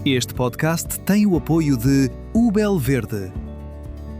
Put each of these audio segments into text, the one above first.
Este podcast tem o apoio de UBEL Verde.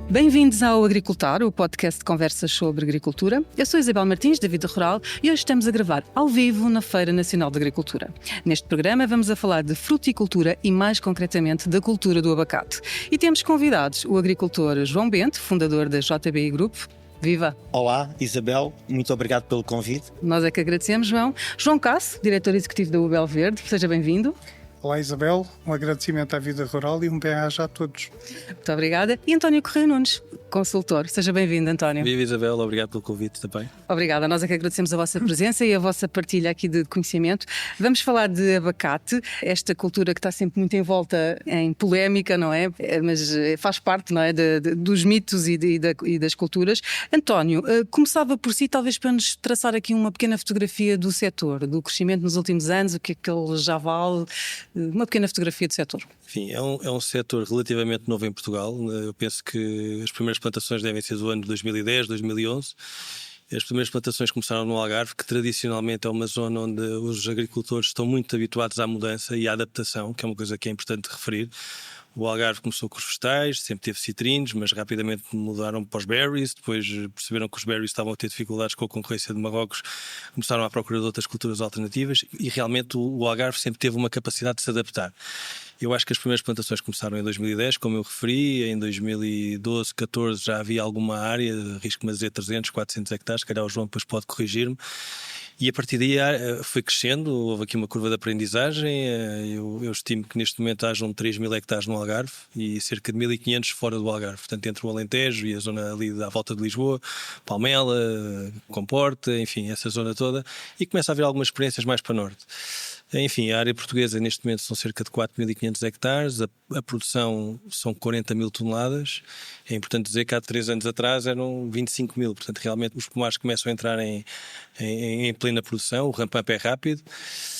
Bem-vindos ao Agricultar, o podcast de conversas sobre agricultura. Eu sou Isabel Martins, da Vida Rural, e hoje estamos a gravar ao vivo na Feira Nacional de Agricultura. Neste programa vamos a falar de fruticultura e, mais concretamente, da cultura do abacate. E temos convidados o agricultor João Bento, fundador da JBI Group. Viva! Olá, Isabel, muito obrigado pelo convite. Nós é que agradecemos, João. João Casso, diretor executivo da UBEL Verde, seja bem-vindo. Olá, Isabel, um agradecimento à Vida Rural e um bem-aja a todos. Muito obrigada. E António Correia Nunes, consultor. Seja bem-vindo, António. Viva, Isabel, obrigado pelo convite também. Obrigada, nós é que agradecemos a vossa presença e a vossa partilha aqui de conhecimento. Vamos falar de abacate, esta cultura que está sempre muito envolta em polémica, não é? Mas faz parte, não é, dos mitos e das culturas. António, começava por si, talvez para nos traçar aqui uma pequena fotografia do setor, do crescimento nos últimos anos, o que é que ele já vale, uma pequena fotografia do setor. Enfim, é um setor relativamente novo em Portugal. Eu penso que as primeiras plantações devem ser do ano de 2010, 2011. As primeiras plantações começaram no Algarve, que tradicionalmente é uma zona onde os agricultores estão muito habituados à mudança e à adaptação, que é uma coisa que é importante referir. O Algarve começou com os vegetais, sempre teve citrinos, mas rapidamente mudaram para os berries, depois perceberam que os berries estavam a ter dificuldades com a concorrência de Marrocos, começaram à procura de outras culturas alternativas e realmente o Algarve sempre teve uma capacidade de se adaptar. Eu acho que as primeiras plantações começaram em 2010, como eu referi, em 2012, 14 já havia alguma área, arrisco-me a dizer 300, 400 hectares, se calhar o João depois pode corrigir-me. E a partir daí foi crescendo, houve aqui uma curva de aprendizagem. Eu estimo que neste momento hajam 3.000 hectares no Algarve e cerca de 1.500 fora do Algarve, portanto entre o Alentejo e a zona ali à volta de Lisboa, Palmela, Comporta, enfim, essa zona toda, e começa a haver algumas experiências mais para norte. Enfim, a área portuguesa neste momento são cerca de 4.500 hectares, a produção são 40 mil toneladas. É importante dizer que há 3 anos atrás eram 25 mil, portanto realmente os pomares começam a entrar em plena produção, o ramp-up é rápido.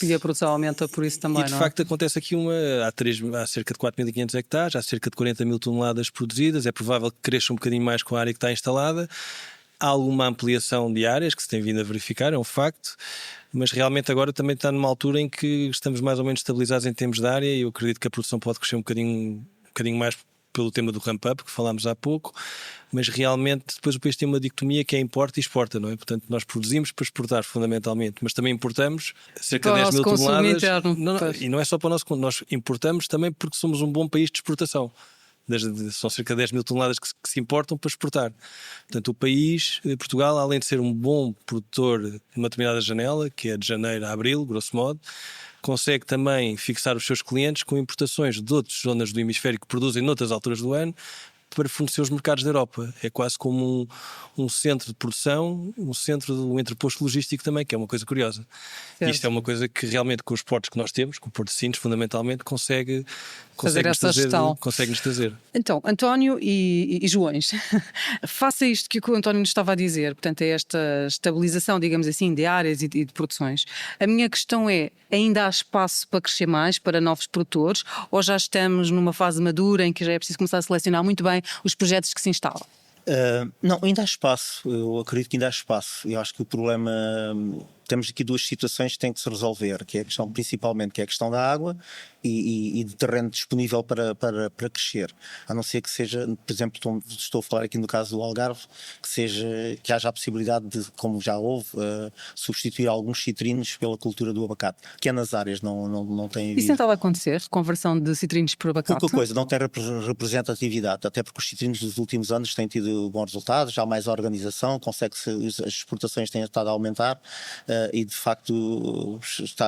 E a produção aumenta por isso também, e de facto acontece aqui há cerca de 4.500 hectares, há cerca de 40 mil toneladas produzidas, é provável que cresça um bocadinho mais com a área que está instalada. Há alguma ampliação de áreas que se tem vindo a verificar, é um facto, mas realmente agora também está numa altura em que estamos mais ou menos estabilizados em termos de área e eu acredito que a produção pode crescer um bocadinho mais pelo tema do ramp-up, que falámos há pouco, mas realmente depois o país tem uma dicotomia que é importa e exporta, não é? Portanto, nós produzimos para exportar fundamentalmente, mas também importamos cerca de 10 mil toneladas. E não é só para o nosso consumo, nós importamos também porque somos um bom país de exportação. São cerca de 10 mil toneladas que se importam para exportar. Portanto, o país, Portugal, além de ser um bom produtor de uma determinada janela, que é de janeiro a abril, grosso modo, consegue também fixar os seus clientes com importações de outras zonas do hemisfério que produzem noutras alturas do ano, para fornecer os mercados da Europa. É quase como um centro de produção, um centro do entreposto logístico também, que é uma coisa curiosa. Isto é uma coisa que realmente com os portos que nós temos, com o Porto de Sines fundamentalmente, consegue fazer essa gestão. Consegue-nos trazer. Então, António e Joões, faça isto que o António nos estava a dizer, portanto é esta estabilização, digamos assim, de áreas e de produções. A minha questão é, ainda há espaço para crescer mais, para novos produtores, ou já estamos numa fase madura em que já é preciso começar a selecionar muito bem os projetos que se instalam? Não, ainda há espaço, eu acredito que ainda há espaço. Eu acho que o problema, temos aqui 2 situações que têm que se resolver, que é a questão principalmente, que é a questão da água e de terreno disponível para crescer. A não ser que seja, por exemplo, estou a falar aqui no caso do Algarve, que haja a possibilidade de, como já houve, substituir alguns citrinos pela cultura do abacate, que é nas áreas, não tem havido. Isso tentava acontecer, conversão de citrinos por abacate? Pouca coisa, não tem representatividade, até porque os citrinos dos últimos anos têm tido bons resultados, já há mais organização, as exportações têm estado a aumentar e de facto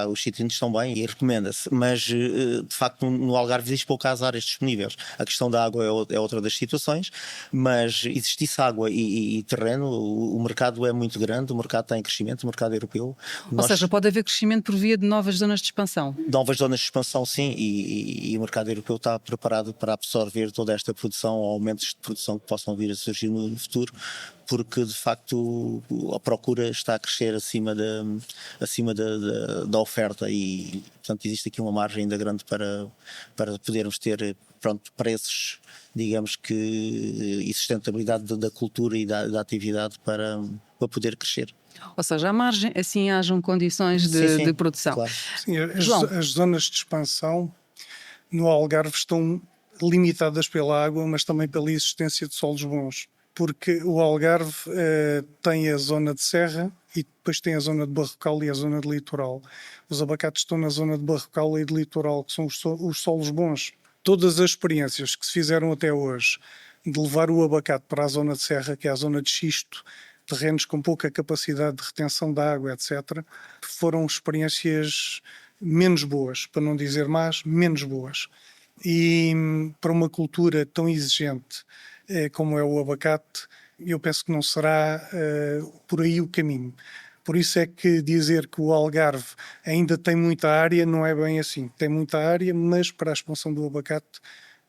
os citrinos estão bem e recomenda-se, mas de facto no Algarve existe poucas áreas disponíveis. A questão da água é outra das situações, mas existisse água e terreno, o mercado é muito grande, o mercado está em crescimento, o mercado europeu. Ou seja, pode haver crescimento por via de novas zonas de expansão? Novas zonas de expansão, sim, e o mercado europeu está preparado para absorver toda esta produção ou aumentos de produção que possam vir a surgir no futuro, porque de facto a procura está a crescer acima da oferta e portanto existe aqui uma margem ainda grande para podermos ter preços, digamos que, e sustentabilidade da cultura e da atividade para poder crescer. Ou seja, à margem, assim hajam condições de produção. Claro. Sim, as zonas de expansão no Algarve estão limitadas pela água, mas também pela existência de solos bons. Porque o Algarve tem a zona de serra e depois tem a zona de barrocal e a zona de litoral. Os abacates estão na zona de barrocal e de litoral, que são os solos bons. Todas as experiências que se fizeram até hoje de levar o abacate para a zona de serra, que é a zona de xisto, terrenos com pouca capacidade de retenção de água, etc., foram experiências menos boas, para não dizer más, menos boas. E para uma cultura tão exigente como é o abacate, eu penso que não será por aí o caminho. Por isso é que dizer que o Algarve ainda tem muita área não é bem assim. Tem muita área, mas para a expansão do abacate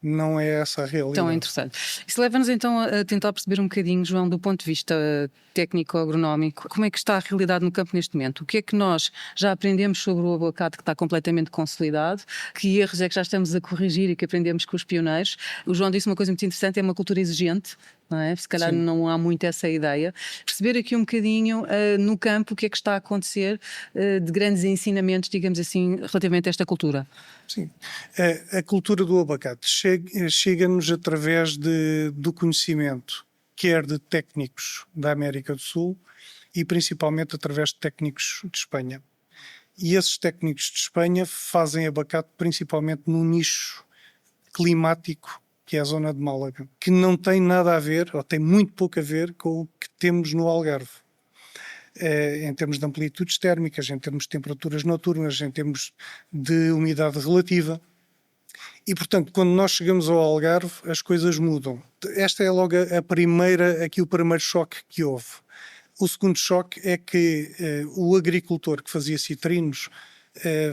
não é essa a realidade. Tão interessante. Isso leva-nos então a tentar perceber um bocadinho, João, do ponto de vista técnico-agronómico, como é que está a realidade no campo neste momento? O que é que nós já aprendemos sobre o abacate que está completamente consolidado? Que erros é que já estamos a corrigir e que aprendemos com os pioneiros? O João disse uma coisa muito interessante, é uma cultura exigente, não é? Se calhar Sim. não há muito essa ideia. Perceber aqui um bocadinho no campo o que é que está a acontecer de grandes ensinamentos, digamos assim, relativamente a esta cultura. Sim. A cultura do abacate chega-nos através do conhecimento, quer de técnicos da América do Sul e principalmente através de técnicos de Espanha. E esses técnicos de Espanha fazem abacate principalmente num nicho climático, que é a zona de Málaga, que não tem nada a ver, ou tem muito pouco a ver, com o que temos no Algarve. Em termos de amplitudes térmicas, em termos de temperaturas noturnas, em termos de umidade relativa. E, portanto, quando nós chegamos ao Algarve, as coisas mudam. Esta é logo o primeiro choque que houve. O segundo choque é que o agricultor que fazia citrinos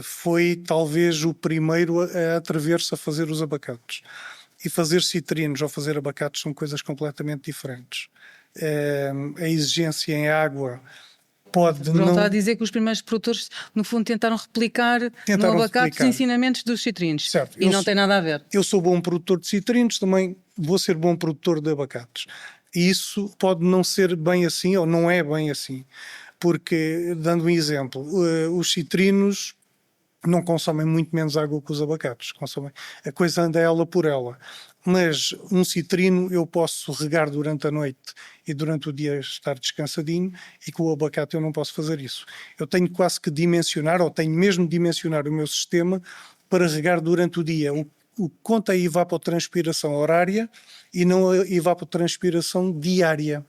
foi talvez o primeiro a atrever-se a fazer os abacates. E fazer citrinos ou fazer abacates são coisas completamente diferentes. A exigência em água pode Não não... está a dizer que os primeiros produtores, no fundo, tentaram replicar no abacate os ensinamentos dos citrinos. Certo. E não tem nada a ver. Eu sou bom produtor de citrinos, também vou ser bom produtor de abacates. E isso pode não ser bem assim, ou não é bem assim. Porque, dando um exemplo, os citrinos não consomem muito menos água que os abacates. A coisa anda ela por ela. Mas um citrino eu posso regar durante a noite e durante o dia estar descansadinho, e com o abacate eu não posso fazer isso. Eu tenho quase que dimensionar, ou tenho mesmo de dimensionar o meu sistema para regar durante o dia. O que conta é a evapotranspiração horária e não a evapotranspiração diária.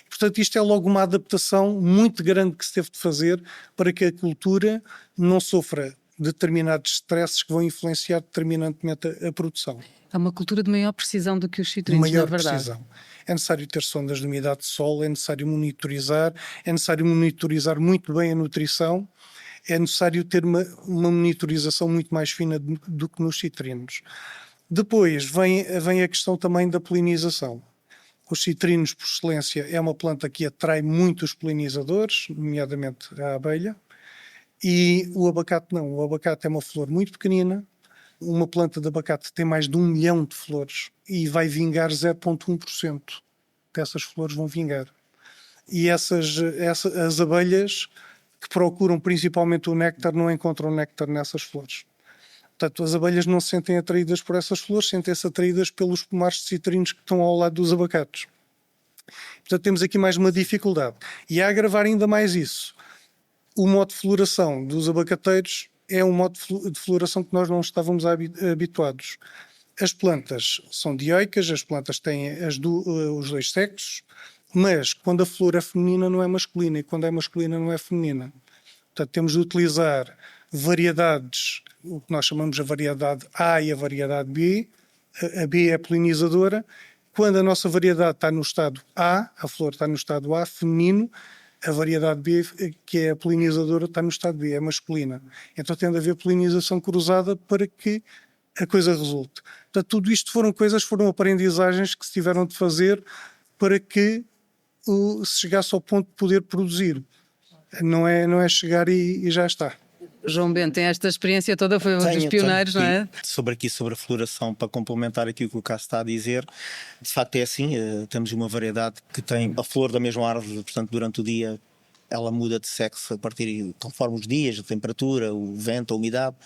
Portanto, isto é logo uma adaptação muito grande que se teve de fazer para que a cultura não sofra determinados stresses que vão influenciar determinantemente a produção. É uma cultura de maior precisão do que os citrinos, Maior na verdade. precisão. É necessário ter sondas de umidade de solo, é necessário monitorizar muito bem a nutrição, é necessário ter uma monitorização muito mais fina do que nos citrinos. Depois vem a questão também da polinização. Os citrinos, por excelência, é uma planta que atrai muitos polinizadores, nomeadamente a abelha, e o abacate não. O abacate é uma flor muito pequenina. Uma planta de abacate tem mais de 1 milhão de flores e vai vingar 0,1% dessas flores vão vingar. E as abelhas que procuram principalmente o néctar não encontram néctar nessas flores. Portanto, as abelhas não se sentem atraídas por essas flores, sentem-se atraídas pelos pomares de citrinos que estão ao lado dos abacates. Portanto, temos aqui mais uma dificuldade. E a agravar ainda mais isso, o modo de floração dos abacateiros é um modo de floração que nós não estávamos habituados. As plantas são dioicas, as plantas têm os dois sexos, mas quando a flor é feminina não é masculina e quando é masculina não é feminina. Portanto, temos de utilizar variedades, o que nós chamamos de variedade A e a variedade B. A B é polinizadora. Quando a nossa variedade está no estado A, a flor está no estado A, feminino, a variedade B, que é a polinizadora, está no estado B, é masculina. Então tem de haver polinização cruzada para que a coisa resulte. Portanto, tudo isto foram aprendizagens que se tiveram de fazer para que se chegasse ao ponto de poder produzir. Não é chegar e já está. João Bento tem esta experiência toda, foi um dos pioneiros, não é? Sobre a floração, para complementar aqui o que o Cássio está a dizer, de facto é assim, temos uma variedade que tem a flor da mesma árvore, portanto durante o dia ela muda de sexo conforme os dias, a temperatura, o vento, a umidade,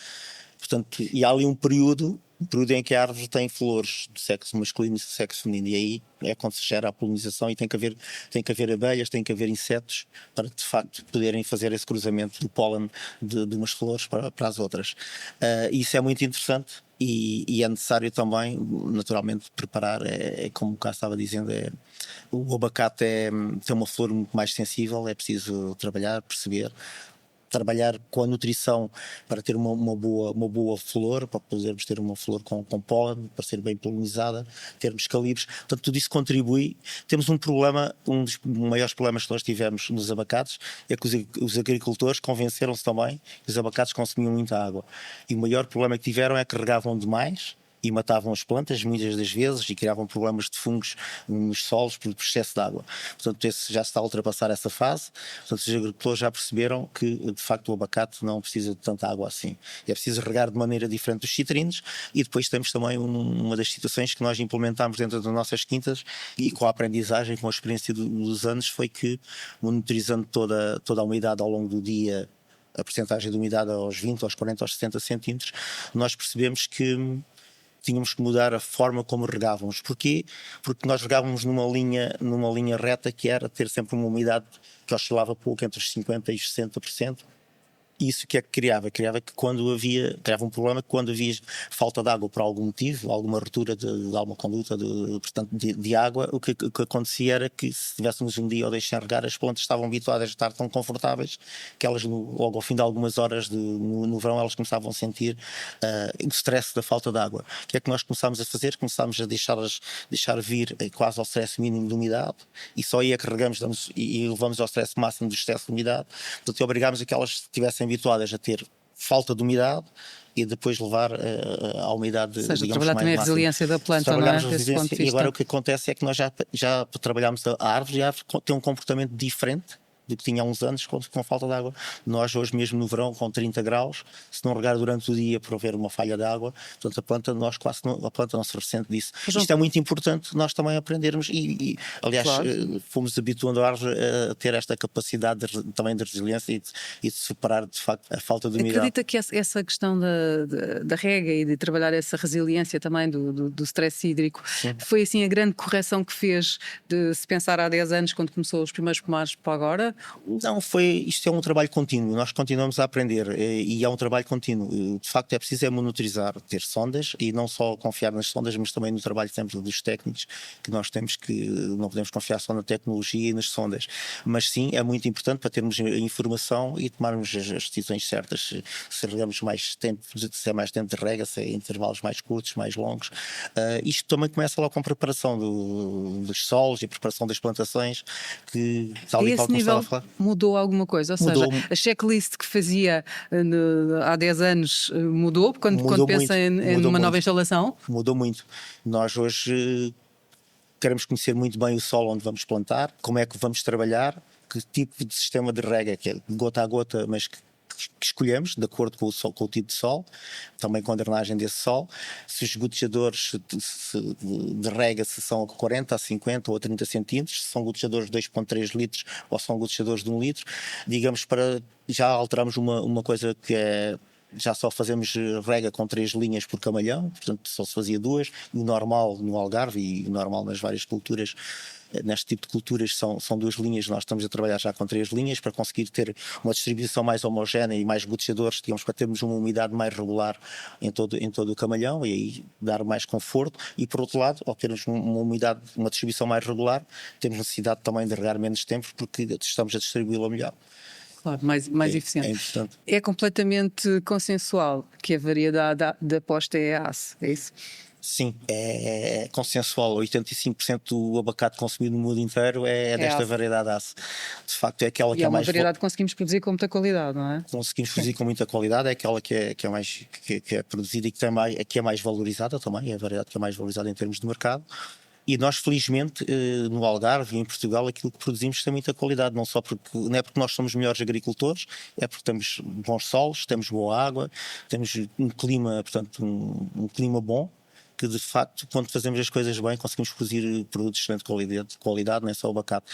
portanto, e há ali um período o período em que a árvore tem flores do sexo masculino e do sexo feminino, e aí é quando se gera a polinização e tem que haver abelhas, tem que haver insetos para de facto poderem fazer esse cruzamento do pólen de umas flores para as outras. Isso é muito interessante. E é necessário também, naturalmente, preparar, como o Cássio estava dizendo, o abacate tem uma flor muito mais sensível, é preciso trabalhar, perceber, trabalhar com a nutrição para ter uma boa flor, para podermos ter uma flor com pólen, para ser bem polinizada, termos calibres. Portanto, tudo isso contribui. Temos um problema, um dos maiores problemas que nós tivemos nos abacates é que os agricultores convenceram-se também que os abacates consumiam muita água. E o maior problema que tiveram é que regavam demais e matavam as plantas muitas das vezes e criavam problemas de fungos nos solos por excesso de água. Portanto, já se está a ultrapassar essa fase. Portanto, os agricultores já perceberam que, de facto, o abacate não precisa de tanta água assim. É preciso regar de maneira diferente dos citrinos, e depois temos também uma das situações que nós implementámos dentro das nossas quintas e com a aprendizagem, com a experiência dos anos, foi que, monitorizando toda a umidade ao longo do dia, a percentagem de umidade aos 20, aos 40, aos 60 centímetros, nós percebemos que tínhamos que mudar a forma como regávamos. Porquê? Porque nós regávamos numa linha reta, que era ter sempre uma umidade que oscilava pouco entre os 50% e os 60%. Isso que é que criava? Criava um problema que quando havia falta de água por algum motivo, alguma ruptura de alguma conduta de água, o que acontecia era que, se tivéssemos um dia ou deixar regar, as plantas estavam habituadas a estar tão confortáveis que elas, logo ao fim de algumas horas no verão, elas começavam a sentir o stress da falta de água. O que é que nós começámos a fazer? Começámos a deixar vir quase ao stress mínimo de umidade, e só aí é que regamos e levamos ao stress máximo do excesso de umidade. Portanto, obrigámos a que elas tivessem habituadas a ter falta de umidade e depois levar a umidade, Ou seja, digamos, trabalhar mais também a máxima. resiliência da planta, não é? Trabalhamos a Desse ponto de resiliência, e vista. agora o que acontece é que nós já trabalhamos a árvore, e a árvore tem um comportamento diferente do que tinha há uns anos com falta de água. Nós hoje mesmo no verão, com 30 graus, se não regar durante o dia por haver uma falha de água, portanto a planta não se ressente disso. Isto é muito importante nós também aprendermos aliás, Claro. fomos habituando a árvore a ter esta capacidade também de resiliência e de superar de facto a falta de umidade. Acredita que essa questão da rega e de trabalhar essa resiliência também do stress hídrico foi assim a grande correção que fez, de se pensar há 10 anos, quando começou os primeiros pomares, para agora? Não, isto é um trabalho contínuo, nós continuamos a aprender, e é um trabalho contínuo. De facto é preciso monitorizar, ter sondas, e não só confiar nas sondas, mas também no trabalho sempre dos técnicos, que nós temos que, não podemos confiar só na tecnologia e nas sondas, mas sim, é muito importante para termos informação e tomarmos as decisões certas, se regamos mais tempo, se é mais tempo de rega, se é intervalos mais curtos, mais longos. Isto também começa logo com a preparação dos solos e a preparação das plantações, que tal e qual como estava a falar. Mudou alguma coisa? Ou Mudou. seja, a checklist que fazia há 10 anos mudou quando pensa numa nova instalação? Mudou muito. Nós hoje queremos conhecer muito bem o solo onde vamos plantar, como é que vamos trabalhar, que tipo de sistema de rega, que é gota a gota, mas que escolhemos, de acordo com o tipo de solo, também com a drenagem desse solo, se os gotejadores de rega se são a 40, a 50 ou a 30 centímetros, se são gotejadores de 2,3 litros ou são gotejadores de 1 litro, digamos, já alteramos uma coisa que é, já só fazemos rega com 3 linhas por camalhão, portanto só se fazia 2, e o normal no Algarve e o normal nas várias culturas, neste tipo de culturas são 2 linhas. Nós estamos a trabalhar já com 3 linhas para conseguir ter uma distribuição mais homogénea e mais gotejadores, digamos, para termos uma umidade mais regular em todo o camalhão, e aí dar mais conforto. E por outro lado, ao termos uma distribuição mais regular, temos necessidade também de regar menos tempo, porque estamos a distribuí-la melhor. Claro, mais eficiente. É importante. É completamente consensual que a variedade da posta é a ACE, é isso? Sim, é consensual. 85% do abacate consumido no mundo inteiro é desta ACE. variedade ACE. De facto, é aquela E que é é uma mais... variedade que conseguimos produzir com muita qualidade, não é? Conseguimos produzir com muita qualidade, é aquela que é produzida e que é mais valorizada também, é a variedade que é mais valorizada em termos de mercado. E nós, felizmente, no Algarve e em Portugal, aquilo que produzimos tem muita qualidade, não é porque nós somos melhores agricultores, é porque temos bons solos, temos boa água, temos um clima, portanto, um clima bom, que de facto, quando fazemos as coisas bem, conseguimos produzir produtos de excelente qualidade, não é só o abacate,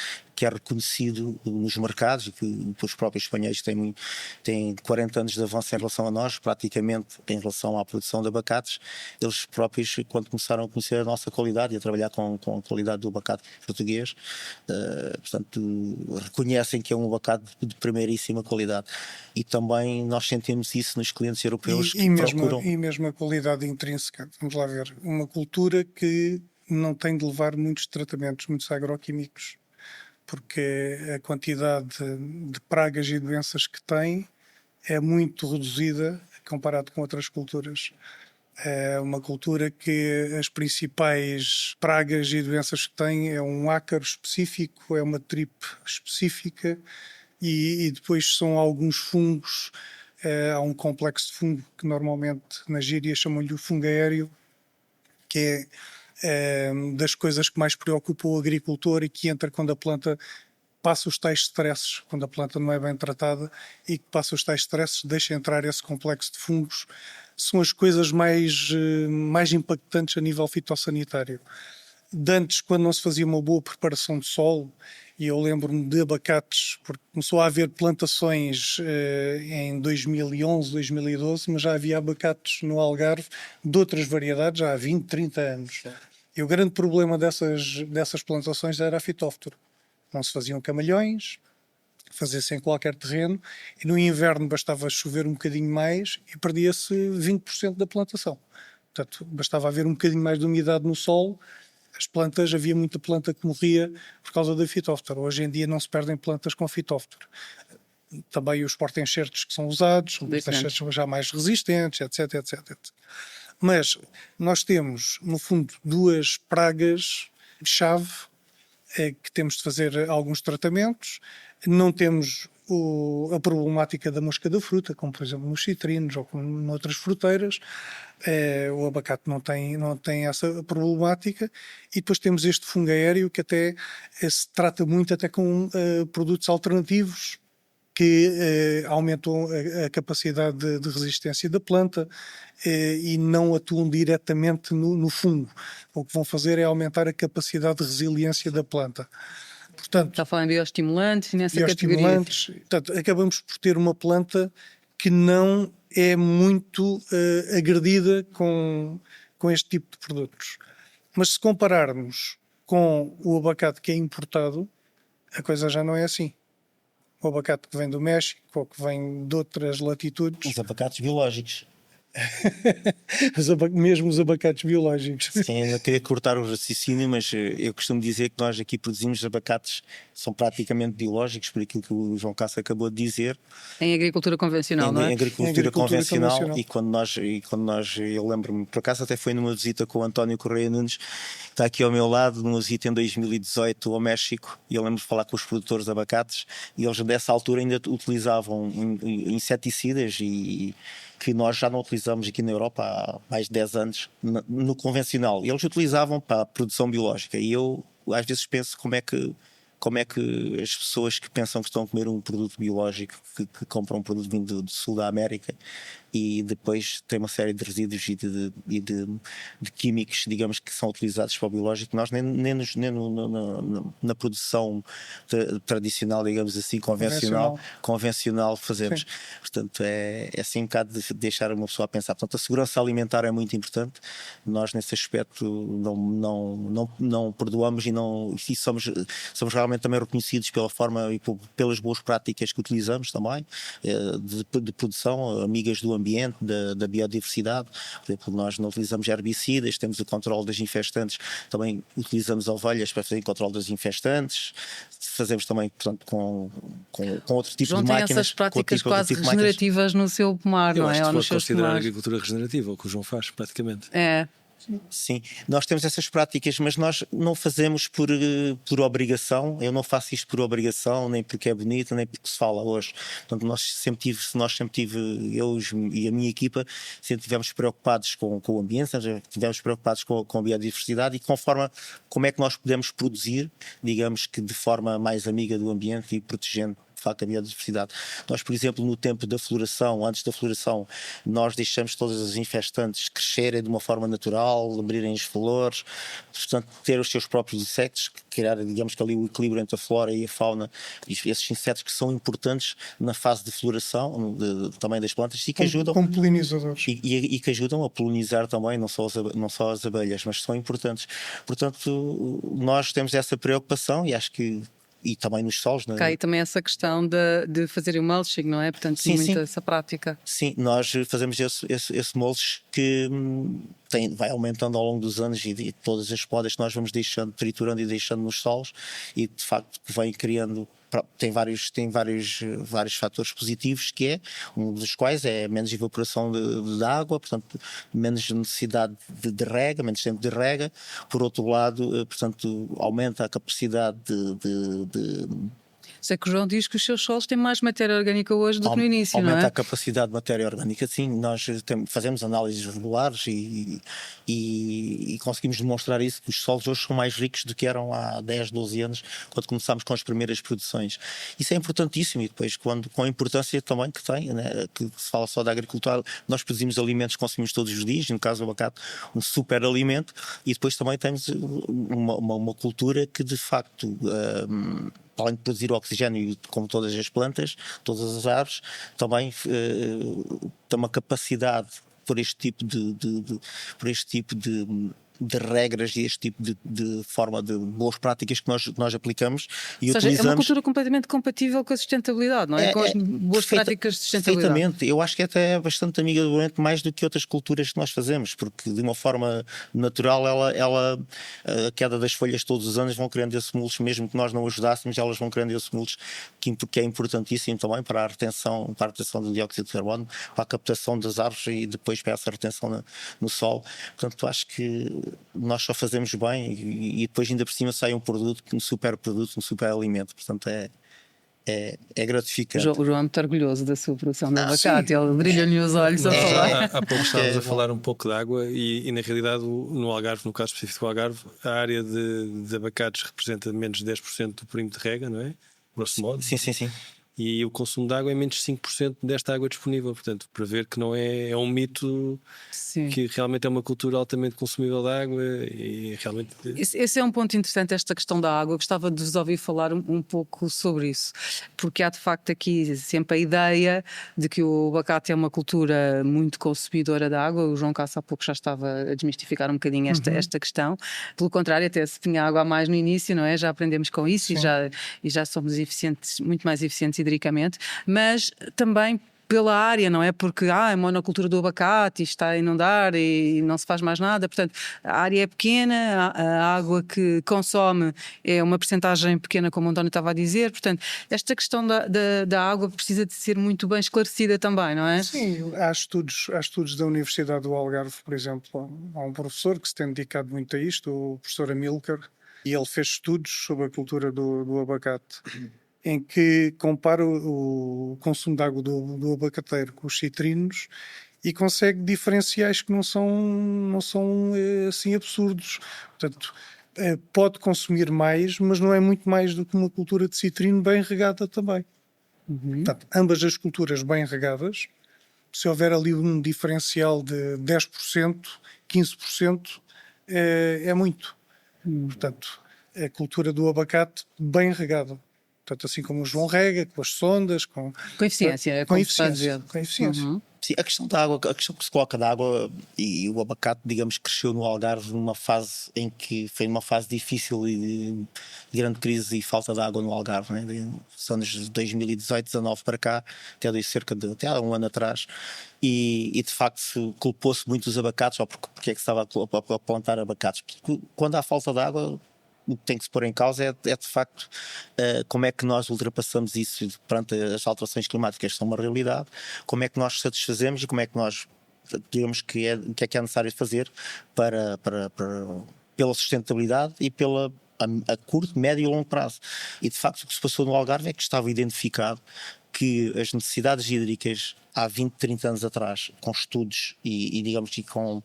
que é reconhecido nos mercados e que os próprios espanhóis têm 40 anos de avanço em relação a nós, praticamente em relação à produção de abacates. Eles próprios, quando começaram a conhecer a nossa qualidade e a trabalhar com a qualidade do abacate português, portanto, reconhecem que é um abacate de primeiríssima qualidade. E também nós sentimos isso nos clientes europeus que procuram. E mesmo a qualidade intrínseca. Vamos lá ver. Uma cultura que não tem de levar muitos tratamentos, muitos agroquímicos, porque a quantidade de pragas e doenças que tem é muito reduzida comparado com outras culturas. É uma cultura que as principais pragas e doenças que tem é um ácaro específico, é uma tripe específica e depois são alguns fungos. Há um complexo de fungo que normalmente na gíria chamam-lhe o fungo aéreo, que é das coisas que mais preocupa o agricultor e que entra quando a planta passa os tais stresses, quando a planta não é bem tratada e que passa os tais stresses, deixa entrar esse complexo de fungos. São as coisas mais impactantes a nível fitossanitário. De antes, quando não se fazia uma boa preparação de solo, e eu lembro-me de abacates, porque começou a haver plantações em 2011, 2012, mas já havia abacates no Algarve de outras variedades já há 20, 30 anos. E o grande problema dessas plantações era a fitóftora. Não se faziam camalhões, fazia-se em qualquer terreno, e no inverno bastava chover um bocadinho mais e perdia-se 20% da plantação. Portanto, bastava haver um bocadinho mais de umidade no solo. As plantas, havia muita planta que morria por causa da fitóftora. Hoje em dia não se perdem plantas com fitóftora. Também os porta-enxertos que são usados, os enxertos já mais resistentes, etc, etc, etc. Mas nós temos, no fundo, duas pragas-chave que temos de fazer alguns tratamentos. Não temos a problemática da mosca da fruta, como por exemplo nos citrinos ou como noutras fruteiras. O abacate não tem essa problemática. E depois temos este fungo aéreo que até se trata muito até com produtos alternativos que aumentam a capacidade de resistência da planta e não atuam diretamente no fungo. O que vão fazer é aumentar a capacidade de resiliência da planta. Portanto, está a falar em bioestimulantes nessa categoria. Bioestimulantes. Portanto, acabamos por ter uma planta que não é muito agredida com este tipo de produtos. Mas se compararmos com o abacate que é importado, a coisa já não é assim. O abacate que vem do México ou que vem de outras latitudes. Os abacates biológicos. Mesmo os abacates biológicos. Sim, eu queria cortar o raciocínio, mas eu costumo dizer que nós aqui produzimos abacates que são praticamente biológicos, por aquilo que o João Cássio acabou de dizer. Em agricultura convencional, não é? Em agricultura convencional. E quando nós, eu lembro-me, por acaso até foi numa visita com o António Correia Nunes, que está aqui ao meu lado, numa visita em 2018 ao México, e eu lembro de falar com os produtores de abacates, e eles nessa altura ainda utilizavam inseticidas e que nós já não utilizamos aqui na Europa há mais de 10 anos no convencional. Eles utilizavam para a produção biológica e eu às vezes penso como é que as pessoas que pensam que estão a comer um produto biológico, que compram um produto vindo do sul da América e depois tem uma série de resíduos e de químicos, digamos, que são utilizados para o biológico, nós nem na produção tradicional, digamos assim, convencional fazemos. Sim. Portanto, é assim um bocado de deixar uma pessoa a pensar. Portanto, a segurança alimentar é muito importante. Nós, nesse aspecto, não perdoamos e somos realmente também reconhecidos pela forma e pelas boas práticas que utilizamos também, de produção, amigas do ambiente, da biodiversidade. Por exemplo, nós não utilizamos herbicidas, temos o controle das infestantes, também utilizamos ovelhas para fazer o controle das infestantes, fazemos também, portanto, com outro tipo João de máquinas. Tem essas práticas quase regenerativas no seu pomar, não é? Eu acho que pode considerar a agricultura regenerativa, o que o João faz, praticamente. É. Sim, nós temos essas práticas, mas nós não fazemos por obrigação. Eu não faço isto por obrigação, nem porque é bonito, nem porque se fala hoje. Portanto, nós sempre tive, eu e a minha equipa, sempre estivemos preocupados com o ambiente, estivemos preocupados com a biodiversidade e como é que nós podemos produzir, digamos que de forma mais amiga do ambiente e protegendo de facto a biodiversidade. Nós, por exemplo, no tempo da floração, antes da floração, nós deixamos todas as infestantes crescerem de uma forma natural, abrirem as flores, portanto, ter os seus próprios insetos, criar, digamos que ali o equilíbrio entre a flora e a fauna, esses insetos que são importantes na fase de floração também das plantas e que ajudam como polinizadores. e que ajudam a polinizar também, não só as abelhas, mas são importantes. Portanto, nós temos essa preocupação e acho que e também nos solos. Cá e também essa questão de fazer o mulching, não é? Portanto, Sim, muito sim. essa prática. Sim, nós fazemos esse mulch que vai aumentando ao longo dos anos e todas as podas que nós vamos deixando, triturando e deixando nos solos e de facto vem criando. Tem vários fatores positivos, que é um dos quais é menos evaporação de água, portanto menos necessidade de rega, menos tempo de rega. Por outro lado, portanto aumenta a capacidade de Sei que o João diz que os seus solos têm mais matéria orgânica hoje do que no início, não é? Aumenta a capacidade de matéria orgânica, sim. Nós fazemos análises regulares e conseguimos demonstrar isso, que os solos hoje são mais ricos do que eram há 10, 12 anos, quando começámos com as primeiras produções. Isso é importantíssimo e depois, com a importância também que tem, né, que se fala só da agricultura, nós produzimos alimentos que consumimos todos os dias, no caso do abacate, um super alimento, e depois também temos uma cultura que de facto... além de produzir oxigênio, como todas as plantas, todas as árvores, também tem uma capacidade por este tipo de regras e este tipo de forma de boas práticas que nós aplicamos e Ou seja, utilizamos. É uma cultura completamente compatível com a sustentabilidade, não é? Com as boas práticas de sustentabilidade. Perfeitamente. Eu acho que até é bastante amiga do ambiente mais do que outras culturas que nós fazemos, porque de uma forma natural a queda das folhas todos os anos vão criando esse mulch, mesmo que nós não ajudássemos, elas vão criando esse mulch que é importantíssimo também para a retenção do dióxido de carbono, para a captação das árvores e depois para essa retenção no solo. Portanto, acho que nós só fazemos bem e depois ainda por cima sai um produto, um super alimento, portanto é gratificante. O João é muito orgulhoso da sua produção de abacate, ele brilha-lhe os olhos a falar. Há pouco estávamos a falar um pouco de água e na realidade no Algarve, no caso específico do Algarve, a área de abacates representa menos de 10% do perímetro de rega, não é? Grosso modo. Sim. E o consumo de água é menos de 5% desta água disponível, portanto, para ver que não é um mito. Sim. Que realmente é uma cultura altamente consumível de água e realmente... Esse é um ponto interessante, esta questão da água. Gostava de vos ouvir falar um pouco sobre isso, porque há de facto aqui sempre a ideia de que o abacate é uma cultura muito consumidora de água. O João Cássio há pouco já estava a desmistificar um bocadinho esta questão. Pelo contrário, até se tinha água a mais no início, não é? Já aprendemos com isso e já somos eficientes, muito mais eficientes hidricamente, mas também pela área, não é? Porque é monocultura do abacate e está a inundar e não se faz mais nada, portanto a área é pequena, a água que consome é uma percentagem pequena, como o António estava a dizer, portanto esta questão da água precisa de ser muito bem esclarecida também, não é? Sim, há estudos da Universidade do Algarve, por exemplo, há um professor que se tem dedicado muito a isto, o professor Amílcar, e ele fez estudos sobre a cultura do abacate, em que compara o consumo de água do abacateiro com os citrinos e consegue diferenciais que não são assim absurdos. Portanto, pode consumir mais, mas não é muito mais do que uma cultura de citrino bem regada também. Portanto, ambas as culturas bem regadas, se houver ali um diferencial de 10%, 15%, é muito. Portanto, a cultura do abacate bem regada. Portanto, assim como o João rega, com as sondas, com eficiência, com eficiência. Sim, a questão da água, a questão que se coloca da água e o abacate, digamos, cresceu no Algarve numa fase em que foi uma fase difícil e de grande crise e falta de água no Algarve, né? Dos anos de 2018, 19 para cá, até há um ano atrás, e de facto culpou-se muito os abacates, ou porque é que se estava a plantar abacates, porque quando há falta de água, o que tem que se pôr em causa é de facto como é que nós ultrapassamos isso perante as alterações climáticas, que são uma realidade, como é que nós satisfazemos e como é que nós, digamos, que é necessário fazer pela sustentabilidade e a curto, médio e longo prazo. E de facto o que se passou no Algarve é que estava identificado que as necessidades hídricas há 20, 30 anos atrás, com estudos e digamos, e com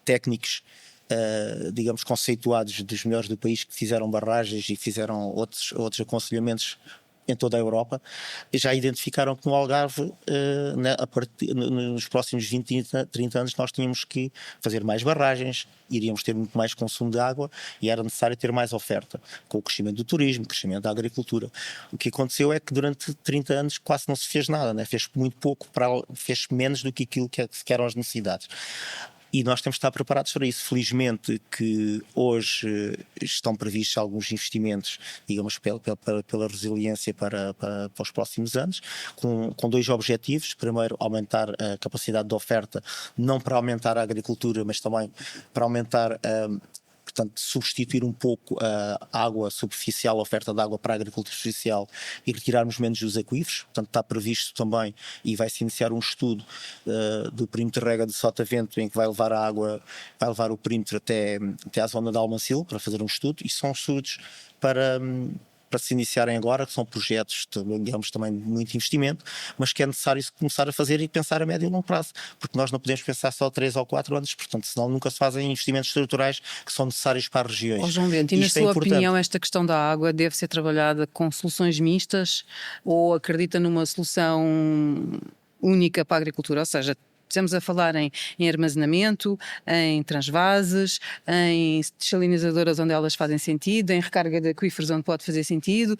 técnicos digamos, conceituados dos melhores do país, que fizeram barragens e fizeram outros aconselhamentos em toda a Europa, já identificaram que no Algarve, nos próximos 20, 30 anos, nós tínhamos que fazer mais barragens, iríamos ter muito mais consumo de água e era necessário ter mais oferta, com o crescimento do turismo, o crescimento da agricultura. O que aconteceu é que durante 30 anos quase não se fez nada, né? Fez muito pouco, fez menos do que aquilo que eram as necessidades. E nós temos de estar preparados para isso. Felizmente que hoje estão previstos alguns investimentos, digamos, pela resiliência para os próximos anos, com dois objetivos. Primeiro, aumentar a capacidade de oferta, não para aumentar a agricultura, mas também para aumentar portanto, substituir um pouco a água superficial, a oferta de água para a agricultura superficial e retirarmos menos dos aquíferos. Portanto, está previsto também e vai-se iniciar um estudo do perímetro de rega de Sotavento, em que vai levar a água, vai levar o perímetro até à zona de Almancil para fazer um estudo, e são estudos para se iniciarem agora, que são projetos, digamos, também de muito investimento, mas que é necessário começar a fazer e pensar a médio e longo prazo, porque nós não podemos pensar só 3 ou 4 anos, portanto, senão nunca se fazem investimentos estruturais que são necessários para as regiões. João Bento, e na sua opinião esta questão da água deve ser trabalhada com soluções mistas ou acredita numa solução única para a agricultura? Ou seja, estamos a falar em armazenamento, em transvases, em desalinizadoras onde elas fazem sentido, em recarga de aquíferos onde pode fazer sentido,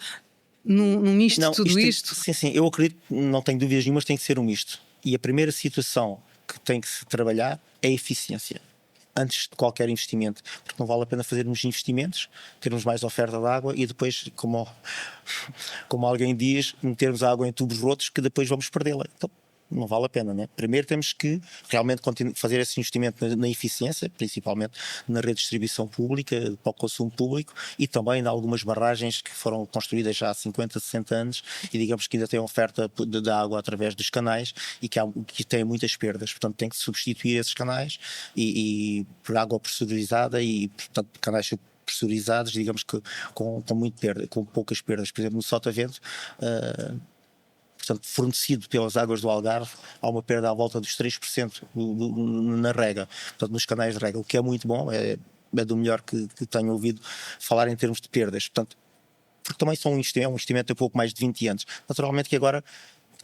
num misto de tudo isto? Sim, eu acredito, não tenho dúvidas nenhumas, tem que ser um misto. E a primeira situação que tem que se trabalhar é a eficiência, antes de qualquer investimento, porque não vale a pena fazermos investimentos, termos mais oferta de água e depois, como alguém diz, metermos a água em tubos rotos que depois vamos perdê-la. Então, não vale a pena, né? Primeiro temos que realmente fazer esse investimento na eficiência, principalmente na rede de distribuição pública, para o consumo público, e também em algumas barragens que foram construídas já há 50, 60 anos e digamos que ainda têm oferta de água através dos canais e que têm muitas perdas. Portanto, tem que substituir esses canais e por água pressurizada e, portanto, canais pressurizados, digamos que com poucas perdas. Por exemplo, no Sotavento, portanto, fornecido pelas águas do Algarve, há uma perda à volta dos 3% na rega, portanto, nos canais de rega, o que é muito bom, é do melhor que tenho ouvido falar em termos de perdas. Portanto, porque também é um investimento de pouco mais de 20 anos. Naturalmente que agora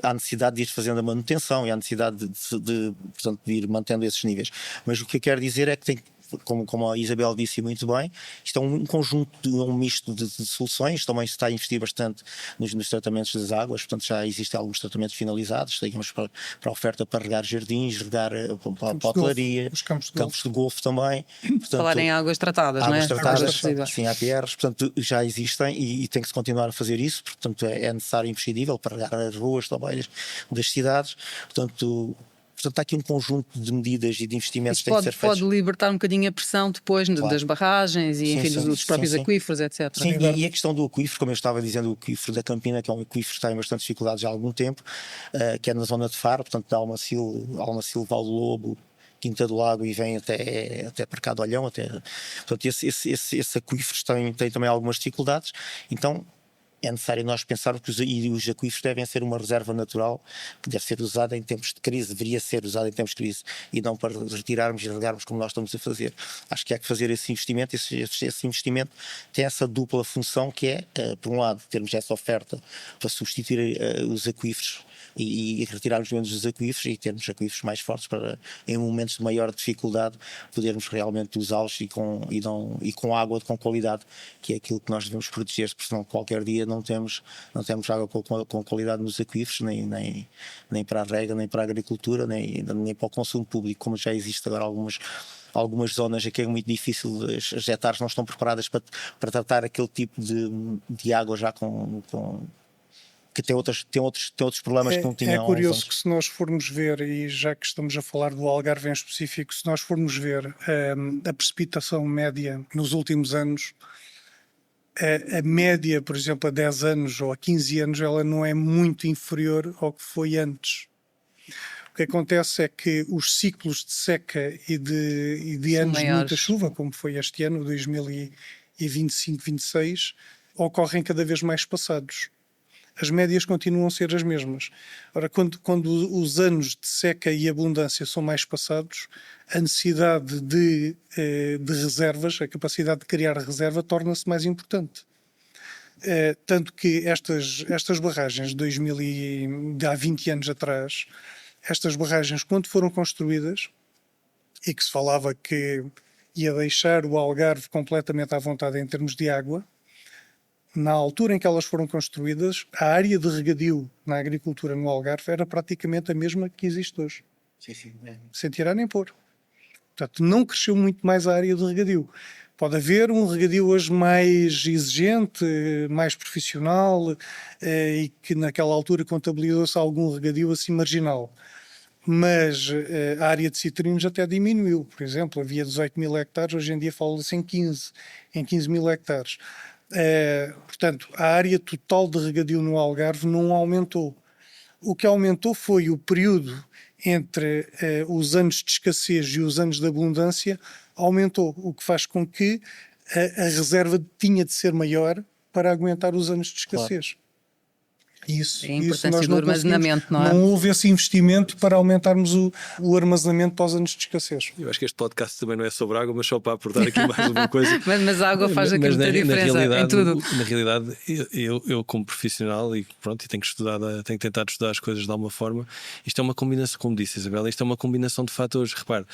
há necessidade de ir fazendo a manutenção e há necessidade portanto, de ir mantendo esses níveis. Mas o que eu quero dizer é que tem, como a Isabel disse muito bem, isto é um conjunto, um misto de soluções. Também se está a investir bastante nos tratamentos das águas, portanto já existem alguns tratamentos finalizados, digamos, para a oferta para regar jardins, regar para a hotelaria, os campos de golfe também. Portanto, Falar em águas tratadas, não é? Águas tratadas, sim, APRs, portanto já existem e tem que se continuar a fazer isso, portanto é necessário e imprescindível para regar as ruas também das cidades, portanto há aqui um conjunto de medidas e de investimentos que têm que ser feitos. Pode libertar um bocadinho a pressão depois das barragens e, enfim, dos próprios aquíferos, etc. Sim, e a questão do aquífero, como eu estava dizendo, o aquífero da Campina, que é um aquífero que está em bastante dificuldades há algum tempo, que é na zona de Faro, portanto, da Almacil, Val do Lobo, Quinta do Lago e vem até para cá de Olhão, portanto, esse aquífero tem também algumas dificuldades, então é necessário nós pensarmos que os aquíferos devem ser uma reserva natural que deve ser usada em tempos de crise, deveria ser usada em tempos de crise e não para retirarmos e regarmos como nós estamos a fazer. Acho que há que fazer esse investimento. Esse investimento tem essa dupla função que é, por um lado, termos essa oferta para substituir os aquíferos e retirarmos menos os aquíferos e termos aquíferos mais fortes para, em momentos de maior dificuldade, podermos realmente usá-los e com água com qualidade, que é aquilo que nós devemos proteger, porque senão qualquer dia não temos água com qualidade nos aquíferos, nem para a rega, nem para a agricultura, nem para o consumo público, como já existe agora algumas zonas aqui é muito difícil, as hectares não estão preparadas para tratar aquele tipo de água já que tem outros problemas que não tinham. É curioso que se nós formos ver, e já que estamos a falar do Algarve em específico, se nós formos ver a precipitação média nos últimos anos, a média, por exemplo, a 10 anos ou a 15 anos, ela não é muito inferior ao que foi antes. O que acontece é que os ciclos de seca e de anos de muita chuva, como foi este ano, 2025-26, ocorrem cada vez mais espaçados. As médias continuam a ser as mesmas. Ora, quando os anos de seca e abundância são mais espaçados, a necessidade de reservas, a capacidade de criar reserva, torna-se mais importante. Tanto que estas barragens de há 20 anos atrás, estas barragens, quando foram construídas, e que se falava que ia deixar o Algarve completamente à vontade em termos de água, na altura em que elas foram construídas, a área de regadio na agricultura no Algarve era praticamente a mesma que existe hoje. Sim. Sem tirar nem pôr. Portanto, não cresceu muito mais a área de regadio. Pode haver um regadio hoje mais exigente, mais profissional, e que naquela altura contabilizou-se algum regadio assim marginal. Mas a área de citrinos até diminuiu. Por exemplo, havia 18 mil hectares, hoje em dia fala-se em 15 mil hectares. Portanto, a área total de regadio no Algarve não aumentou. O que aumentou foi o período entre os anos de escassez e os anos de abundância, aumentou, o que faz com que a reserva tinha de ser maior para aguentar os anos de escassez. Isso, É a importância nós do não armazenamento, não é? Não houve esse investimento para aumentarmos o armazenamento para os anos de escassez. Eu acho que este podcast também não é sobre água, mas só para aportar aqui mais uma coisa. Mas a água faz aqui Mas muita diferença em tudo. Na realidade, eu como profissional e pronto, e tenho tentado estudar as coisas de alguma forma. Isto é uma combinação, como disse Isabela, isto é uma combinação de fatores. Repare,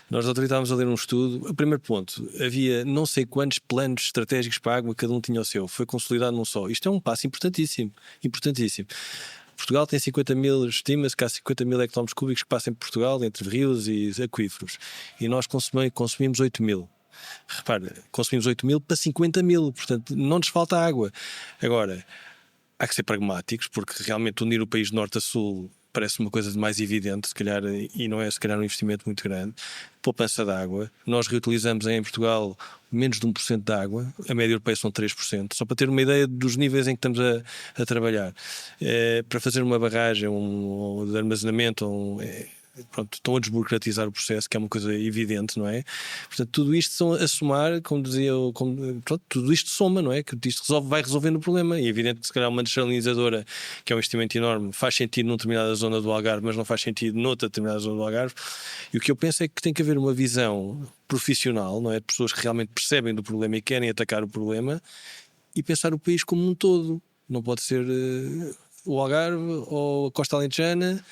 nós outro dia estávamos a ler um estudo. O primeiro ponto, havia não sei quantos planos estratégicos para a água, cada um tinha o seu. Foi consolidado num só. Isto é um passo importantíssimo. Portugal tem 50 mil, estima-se que há 50 mil hectómetros cúbicos que passam por Portugal, entre rios e aquíferos. E nós consumimos 8 mil. Repare, consumimos 8 mil para 50 mil, portanto não nos falta água. Agora, há que ser pragmáticos, porque realmente unir o país de norte a sul parece uma coisa mais evidente, se calhar, e não é se calhar um investimento muito grande. Poupança de água. Nós reutilizamos em Portugal menos de 1% de água, a média europeia são 3%, só para ter uma ideia dos níveis em que estamos a trabalhar. Para fazer uma barragem de armazenamento, pronto, estão a desburocratizar o processo, que é uma coisa evidente, não é? Portanto, tudo isto são a somar, como dizia, pronto, tudo isto soma, não é? Que isto vai resolvendo o problema. E é evidente que se calhar uma desalinizadora, que é um investimento enorme, faz sentido numa determinada zona do Algarve, mas não faz sentido noutra determinada zona do Algarve. E o que eu penso é que tem que haver uma visão profissional, não é? De pessoas que realmente percebem do problema e querem atacar o problema, e pensar o país como um todo. Não pode ser o Algarve ou a Costa Alentejana,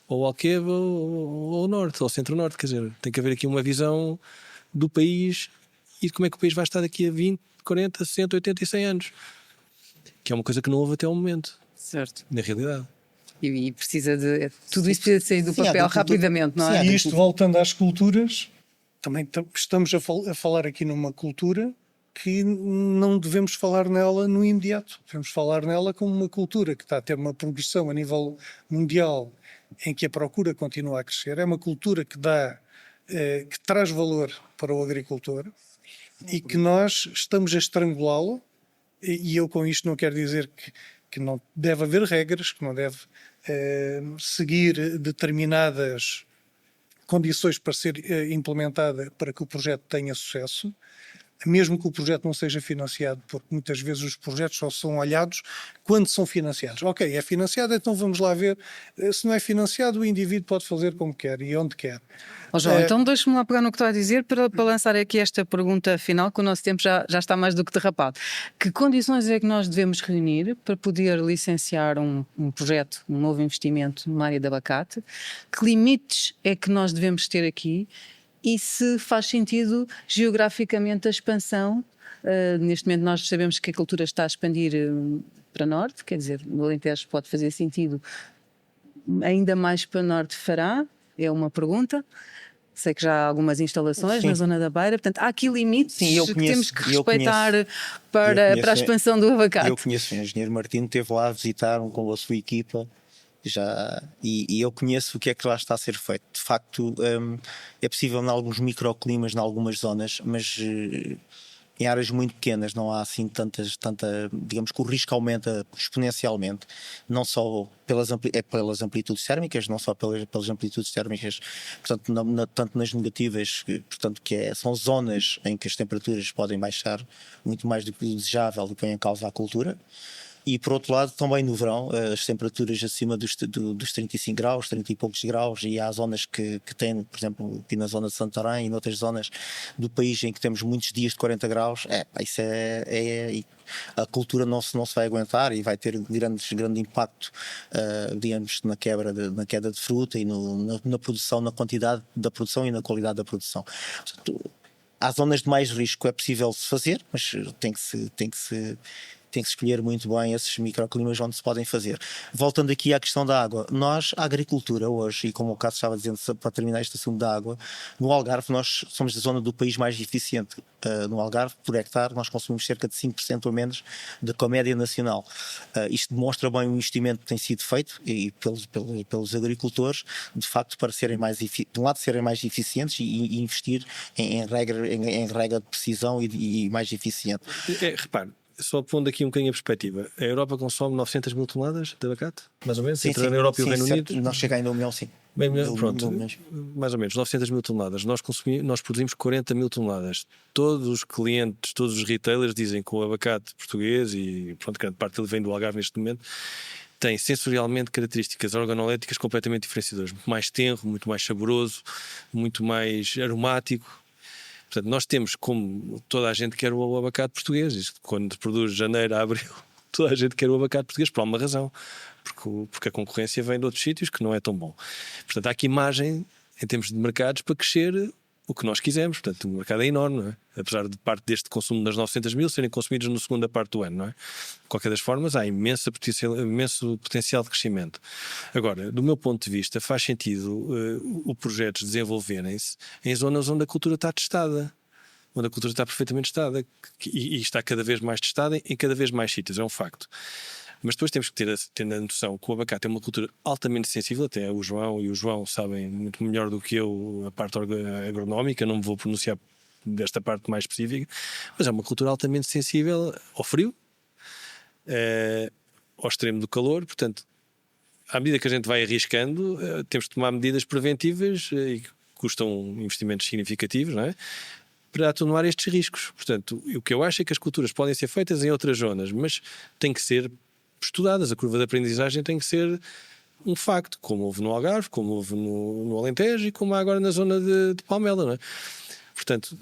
ou Alqueva, ou o Norte, ou Centro-Norte. Quer dizer, tem que haver aqui uma visão do país e de como é que o país vai estar daqui a 20, 40, 60, 80 e 100 anos. Que é uma coisa que não houve até ao momento. Certo. Na realidade. E precisa de... Tudo isso precisa sair do Sim, papel rapidamente, não é? E isto, voltando às culturas, também estamos a falar aqui numa cultura que não devemos falar nela no imediato. Devemos falar nela como uma cultura que está a ter uma progressão a nível mundial, em que a procura continua a crescer. É uma cultura que traz valor para o agricultor e que nós estamos a estrangulá-lo. E eu com isto não quero dizer que não deve haver regras, que não deve seguir determinadas condições para ser implementada para que o projeto tenha sucesso, mesmo que o projeto não seja financiado, porque muitas vezes os projetos só são olhados quando são financiados. Ok, é financiado, então vamos lá ver. Se não é financiado, o indivíduo pode fazer como quer e onde quer. João, então deixa-me lá pegar no que está a dizer para lançar aqui esta pergunta final, que o nosso tempo já está mais do que derrapado. Que condições é que nós devemos reunir para poder licenciar um projeto, um novo investimento numa área de abacate? Que limites é que nós devemos ter aqui? E se faz sentido geograficamente a expansão? Neste momento nós sabemos que a cultura está a expandir para norte, quer dizer, no Alentejo pode fazer sentido, ainda mais para norte fará? É uma pergunta. Sei que já há algumas instalações na zona da Beira, portanto há aqui limites que temos que respeitar para a expansão do abacate. Eu conheço o engenheiro Martino, esteve lá a visitar com a sua equipa. E eu conheço o que é que lá está a ser feito. De facto, é possível em alguns microclimas, em algumas zonas, mas em áreas muito pequenas não há assim digamos que o risco aumenta exponencialmente, não só pelas amplitudes térmicas, não só pelas amplitudes térmicas, portanto, tanto nas negativas, portanto, são zonas em que as temperaturas podem baixar muito mais do que o desejável e põem em causa a cultura. E por outro lado, também no verão, as temperaturas acima dos 35 graus, 30 e poucos graus, e há zonas que têm, por exemplo, aqui na zona de Santarém e noutras zonas do país em que temos muitos dias de 40 graus, isso a cultura não se vai aguentar e vai ter grande impacto, digamos, na queda de fruta e na produção, na quantidade da produção e na qualidade da produção. Portanto, há zonas de mais risco, é possível se fazer, mas tem que se escolher muito bem esses microclimas onde se podem fazer. Voltando aqui à questão da água, nós, a agricultura hoje, e como o Cássio estava dizendo, para terminar este assunto da água, no Algarve nós somos a zona do país mais eficiente. No Algarve, por hectare, nós consumimos cerca de 5% ou menos da média nacional. Isto demonstra bem o investimento que tem sido feito e pelos agricultores, de facto, para serem de um lado serem mais eficientes e investir em regra de precisão e mais eficiente. Repare, só pondo aqui um bocadinho a perspectiva, a Europa consome 900 mil toneladas de abacate, mais ou menos, entre a Europa e o Reino Unido. Nós chega ainda a 1 milhão, sim. Pronto, mais ou menos 900 mil toneladas. Nós produzimos 40 mil toneladas. Todos os clientes, todos os retailers dizem que o abacate português, e pronto, grande parte dele vem do Algarve neste momento, tem sensorialmente características organoléticas completamente diferenciadoras. Muito mais tenro, muito mais saboroso, muito mais aromático. Portanto, nós temos, como toda a gente quer o abacate português, isto, quando produz de janeiro a abril, toda a gente quer o abacate português por alguma razão, porque a concorrência vem de outros sítios que não é tão bom. Portanto, há aqui margem em termos de mercados para crescer o que nós quisermos. Portanto, o mercado é enorme, não é? Apesar de parte deste consumo das 900 mil serem consumidos na segunda parte do ano, não é? De qualquer das formas, há imenso potencial de crescimento. Agora, do meu ponto de vista, faz sentido o projetos desenvolverem-se em zonas onde a cultura está testada, onde a cultura está perfeitamente testada e está cada vez mais testada em cada vez mais sítios, é um facto. Mas depois temos que ter a noção que o abacate é uma cultura altamente sensível, até o João sabem muito melhor do que eu a parte agronómica, não me vou pronunciar desta parte mais específica, mas é uma cultura altamente sensível ao frio, ao extremo do calor. Portanto, à medida que a gente vai arriscando, temos de tomar medidas preventivas e que custam investimentos significativos, não é? Para atenuar estes riscos. Portanto, o que eu acho é que as culturas podem ser feitas em outras zonas, mas têm que ser estudadas. A curva de aprendizagem tem que ser um facto, como houve no Algarve, como houve no Alentejo e como há agora na zona de Palmela, não é? Portanto,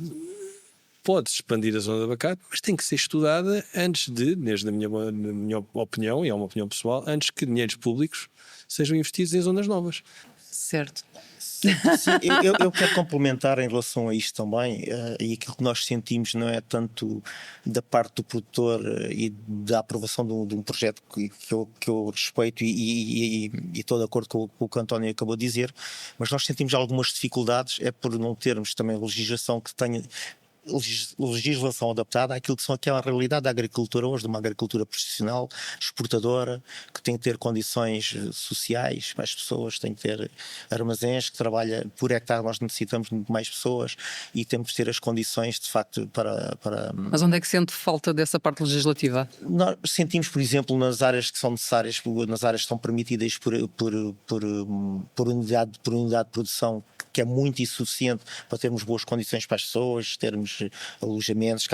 pode-se expandir a zona de abacate, mas tem que ser estudada antes desde a minha opinião, e é uma opinião pessoal, antes que dinheiros públicos sejam investidos em zonas novas. Certo. Sim, eu quero complementar em relação a isto também, e aquilo que nós sentimos não é tanto da parte do produtor e da aprovação de um projeto que eu respeito e estou de acordo com o que o António acabou de dizer, mas nós sentimos algumas dificuldades, é por não termos também legislação que tenha legislação adaptada àquilo que são aquela realidade da agricultura hoje, de uma agricultura profissional, exportadora, que tem que ter condições sociais para as pessoas, tem que ter armazéns, que trabalha por hectare, nós necessitamos de muito mais pessoas e temos que ter as condições de facto para... Mas onde é que sente falta dessa parte legislativa? Nós sentimos, por exemplo, nas áreas que são necessárias, nas áreas que são permitidas por unidade de produção, que é muito insuficiente para termos boas condições para as pessoas, termos alojamentos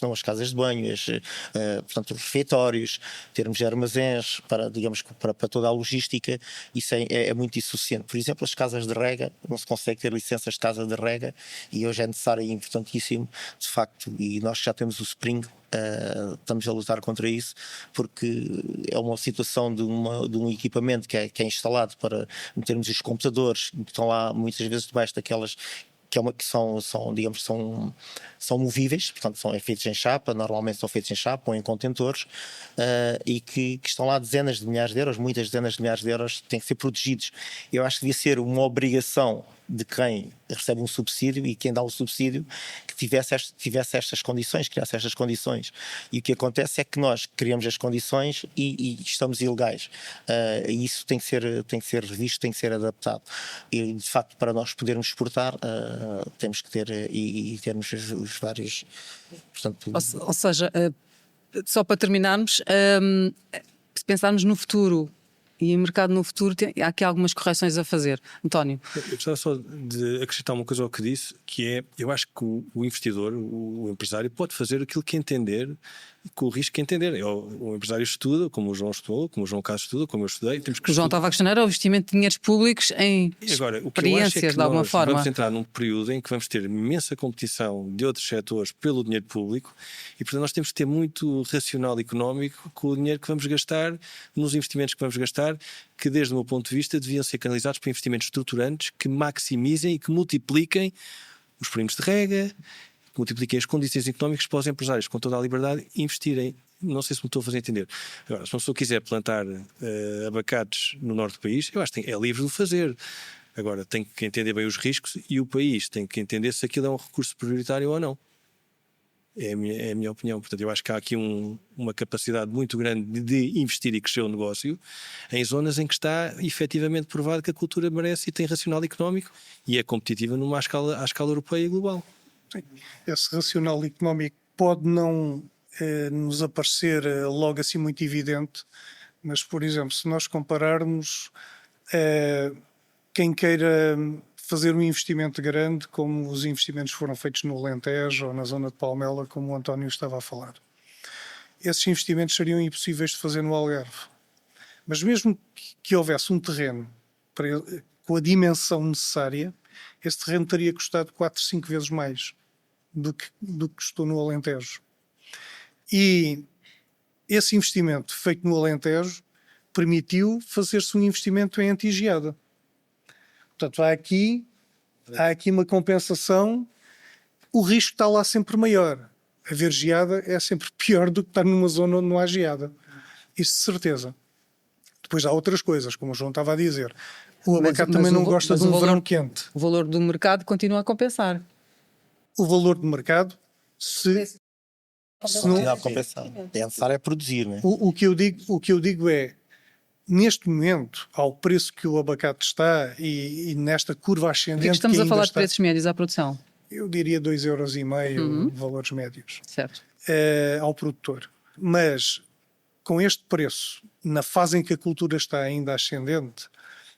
não, as casas de banho, portanto, os refeitórios, termos armazéns para toda a logística. Isso é muito insuficiente. Por exemplo, as casas de rega, não se consegue ter licenças de casa de rega e hoje é necessário e importantíssimo, de facto, e nós já temos o Spring. Estamos a lutar contra isso porque é uma situação de um equipamento que é instalado para metermos os computadores que estão lá muitas vezes debaixo daquelas que são movíveis, portanto são feitos em chapa, normalmente são feitos em chapa ou em contentores, e que estão lá dezenas de milhares de euros, muitas dezenas de milhares de euros, têm que ser protegidos. Eu acho que devia ser uma obrigação de quem recebe um subsídio e quem dá o subsídio que tivesse estas condições, criasse estas condições. E o que acontece é que nós criamos as condições e estamos ilegais. E isso tem que ser revisto, tem que ser adaptado. E de facto, para nós podermos exportar, temos que ter e termos os vários. Portanto, ou seja, só para terminarmos, se pensarmos no futuro, E o mercado no futuro há aqui algumas correções a fazer. António. Eu gostava só de acrescentar uma coisa ao que disse, que é, eu acho que o investidor, o empresário, pode fazer aquilo que entender, com o risco que entender. O empresário estuda, como o João estudou, como o João Carlos estuda, como eu estudei. Temos que O João estava a questionar o investimento de dinheiros públicos em Agora, o que eu acho é experiências, que de alguma nós forma. vamos entrar num período em que vamos ter imensa competição de outros setores pelo dinheiro público e, portanto, nós temos que ter muito racional económico com o dinheiro que vamos gastar, nos investimentos que vamos gastar, que, desde o meu ponto de vista, deviam ser canalizados para investimentos estruturantes que maximizem e que multipliquem os primos de rega, que multipliquem as condições económicas para os empresários, com toda a liberdade, investirem. Não sei se me estou a fazer entender. Agora, se uma pessoa quiser plantar abacates no norte do país, eu acho que é livre de o fazer. Agora, tem que entender bem os riscos e o país tem que entender se aquilo é um recurso prioritário ou não. É a minha opinião. Portanto, eu acho que há aqui uma capacidade muito grande de investir e crescer o negócio em zonas em que está efetivamente provado que a cultura merece e tem racional económico e é competitiva à escala europeia e global. Sim. Esse racional económico pode não nos aparecer logo assim muito evidente, mas, por exemplo, se nós compararmos quem queira fazer um investimento grande, como os investimentos foram feitos no Alentejo ou na zona de Palmela, como o António estava a falar. Esses investimentos seriam impossíveis de fazer no Algarve. Mas mesmo que houvesse um terreno com a dimensão necessária, esse terreno teria custado 4, 5 vezes mais do que custou no Alentejo. E esse investimento feito no Alentejo permitiu fazer-se um investimento em Antigiada. Portanto, há aqui uma compensação. O risco está lá sempre maior. Haver geada é sempre pior do que estar numa zona onde não há geada. Isso de certeza. Depois há outras coisas, como o João estava a dizer. O abacate também não gosta de um verão quente. O valor do mercado continua a compensar. O valor do mercado, se não... Continua a compensar. É necessário produzir, não é? O que eu digo é, neste momento, ao preço que o abacate está e nesta curva ascendente... Estamos a falar de preços médios à produção. Eu diria 2,5 € valores médios. Certo. Ao produtor. Mas, com este preço, na fase em que a cultura está ainda ascendente,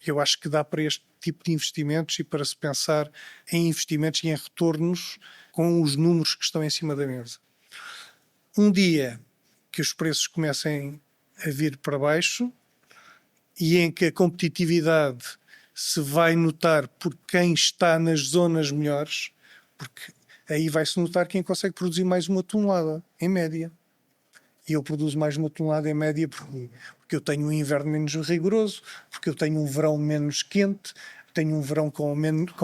eu acho que dá para este tipo de investimentos e para se pensar em investimentos e em retornos com os números que estão em cima da mesa. Um dia que os preços comecem a vir para baixo e em que a competitividade se vai notar por quem está nas zonas melhores, porque aí vai-se notar quem consegue produzir mais uma tonelada, em média. E eu produzo mais uma tonelada em média porque eu tenho um inverno menos rigoroso, porque eu tenho um verão menos quente, tenho um verão com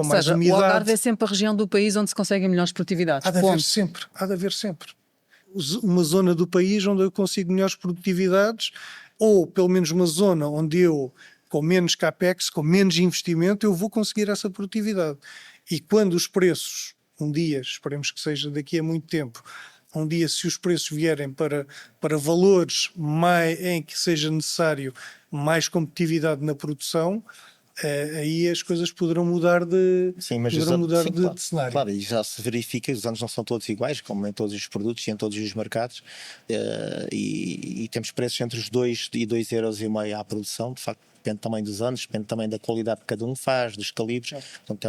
mais umidade. O Algarve é sempre a região do país onde se conseguem melhores produtividades. Há de haver sempre. Uma zona do país onde eu consigo melhores produtividades, ou pelo menos uma zona onde eu, com menos capex, com menos investimento, eu vou conseguir essa produtividade. E quando os preços, um dia, esperemos que seja daqui a muito tempo, um dia, se os preços vierem para valores em que seja necessário mais competitividade na produção, aí as coisas poderão mudar de cenário. Claro, e já se verifica, os anos não são todos iguais, como em todos os produtos e em todos os mercados, e temos preços entre os 2 e 2,5 € à produção, de facto. Depende também dos anos, depende também da qualidade que cada um faz, dos calibres. Portanto,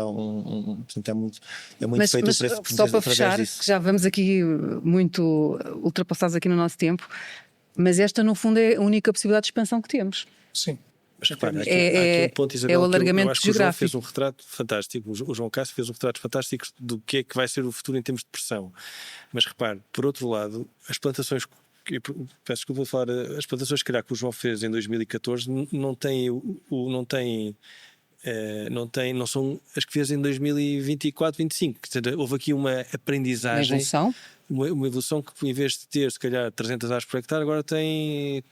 é muito feito o preço. Só para fechar, que já vamos aqui muito ultrapassados aqui no nosso tempo, mas esta no fundo é a única possibilidade de expansão que temos. Sim. Mas repara, há aqui um ponto, Isabel, é o alargamento eu acho que geográfico. O João fez um retrato fantástico, o João Cássio fez um retrato fantástico do que é que vai ser o futuro em termos de pressão. Mas repare, por outro lado, as plantações... Peço desculpa de falar, as plantações que o João fez em 2014 não são as que fez em 2024, 2025. Houve aqui uma aprendizagem, uma evolução que, em vez de ter se calhar 300 aves por hectare, agora tem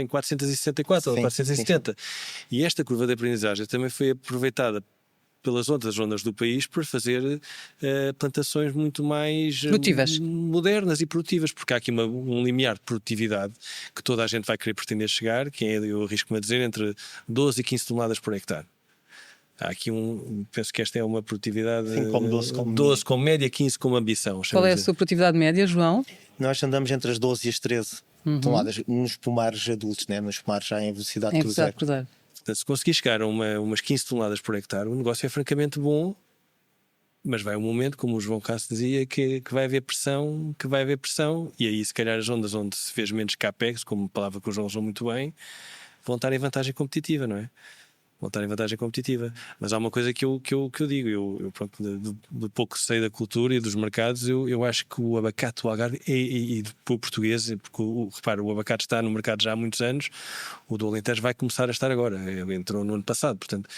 464 ou 470. Sim. E esta curva de aprendizagem também foi aproveitada pelas outras zonas do país para fazer plantações muito mais modernas e produtivas, porque há aqui um limiar de produtividade que toda a gente vai querer pretender chegar, que é, eu arrisco-me a dizer, entre 12 e 15 toneladas por hectare. Há aqui penso que esta é uma produtividade... Sim, como 12 como média, 15 como ambição. Qual é a sua produtividade média, João? Nós andamos entre as 12 e as 13. toneladas nos pomares adultos, né? Nos pomares já em velocidade Em cruzeiro. velocidade cruzeiro. Portanto, se conseguir chegar a umas 15 toneladas por hectare, o negócio é francamente bom, mas vai um momento, como o João Cássio dizia, que vai haver pressão, e aí se calhar as zonas onde se fez menos capex, como a palavra que o João usou muito bem, vão estar em vantagem competitiva, não é? Mas há uma coisa que eu digo, eu pronto, do pouco que sei da cultura e dos mercados, eu acho que o abacate do Algarve e do português, porque repara, o abacate está no mercado já há muitos anos, o do Alentejo vai começar a estar agora, ele entrou no ano passado, portanto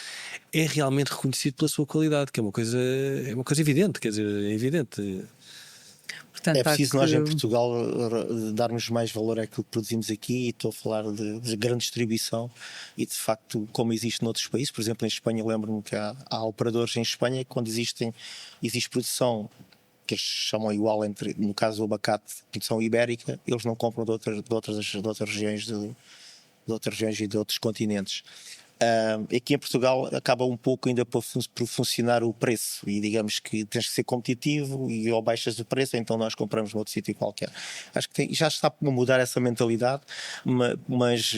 é realmente reconhecido pela sua qualidade, que é uma coisa evidente, quer dizer, é evidente. Portanto, É preciso nós em Portugal darmos mais valor àquilo que produzimos aqui, e estou a falar de grande distribuição, e de facto como existe noutros países, por exemplo em Espanha, lembro-me que há operadores em Espanha que quando existe produção que eles chamam igual entre, no caso do abacate, produção ibérica, eles não compram de outras regiões e de outros continentes. Aqui em Portugal acaba um pouco ainda por funcionar o preço, e digamos que tens que ser competitivo e ou baixas o preço, então nós compramos noutro sítio qualquer. Acho que já está a mudar essa mentalidade, mas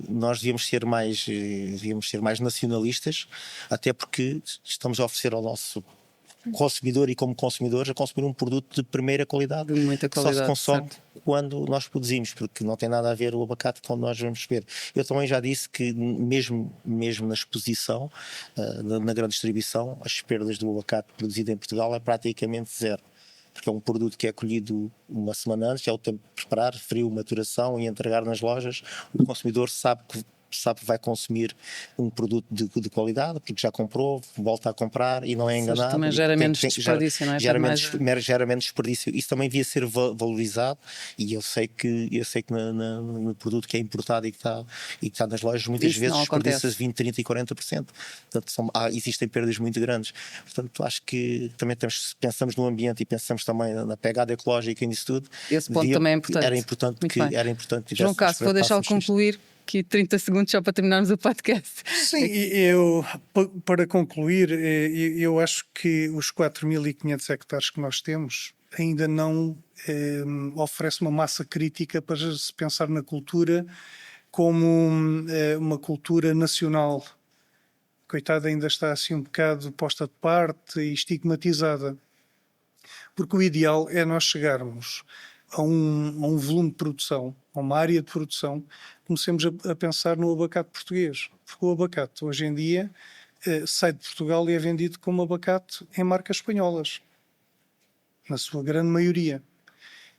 nós devíamos ser mais nacionalistas, até porque estamos a oferecer ao nosso consumidor e como consumidores a consumir um produto de primeira qualidade, de muita que só qualidade, se consome certo, quando nós produzimos, porque não tem nada a ver o abacate quando nós vamos ver. Eu também já disse que mesmo na exposição, na grande distribuição, as perdas do abacate produzido em Portugal é praticamente zero, porque é um produto que é colhido uma semana antes, é o tempo de preparar, frio, maturação e entregar nas lojas. O consumidor sabe que vai consumir um produto de qualidade, porque já comprou, volta a comprar e não é enganado. Também gera menos desperdício, não é? Gera menos desperdício. Isso também devia ser valorizado, e eu sei que no produto que é importado e que está nas lojas, muitas vezes desperdiça-se 20%, 30% e 40%. Portanto, existem perdas muito grandes. Portanto, acho que também pensamos no ambiente e pensamos também na pegada ecológica e nisso tudo. Esse ponto também é importante. Era importante João Cássio, vou deixá-lo concluir aqui 30 segundos só para terminarmos o podcast. Sim, para concluir, eu acho que os 4.500 hectares que nós temos ainda não oferece uma massa crítica para se pensar na cultura como uma cultura nacional. Coitada, ainda está assim um bocado posta de parte e estigmatizada. Porque o ideal é nós chegarmos a um volume de produção, a uma área de produção, comecemos a pensar no abacate português. Porque o abacate, hoje em dia, sai de Portugal e é vendido como abacate em marcas espanholas, na sua grande maioria.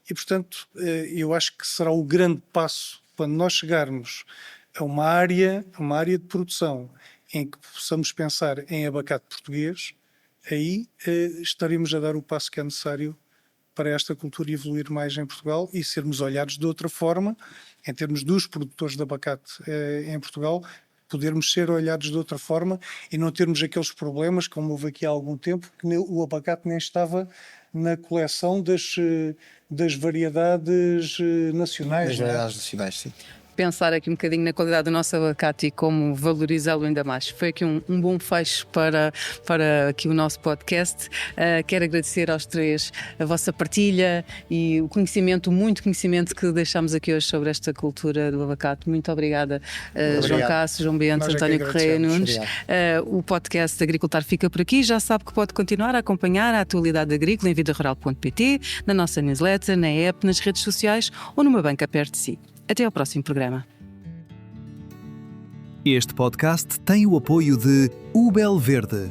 E, portanto, eu acho que será o grande passo quando nós chegarmos a uma área de produção em que possamos pensar em abacate português, aí estaremos a dar o passo que é necessário para esta cultura evoluir mais em Portugal e sermos olhados de outra forma, em termos dos produtores de abacate em Portugal, podermos ser olhados de outra forma e não termos aqueles problemas, como houve aqui há algum tempo, que o abacate nem estava na coleção das variedades nacionais. Das variedades nacionais, sim. Pensar aqui um bocadinho na qualidade do nosso abacate e como valorizá-lo ainda mais. Foi aqui um bom fecho para aqui o nosso podcast. Quero agradecer aos três a vossa partilha e o conhecimento, muito conhecimento que deixámos aqui hoje sobre esta cultura do abacate. Muito obrigada, João Cássio, João Bento, António Correia Nunes. O podcast Agricultar fica por aqui. Já sabe que pode continuar a acompanhar a atualidade agrícola em vidarural.pt, na nossa newsletter, na app, nas redes sociais ou numa banca perto de si. Até ao próximo programa. Este podcast tem o apoio de Ubel Verde.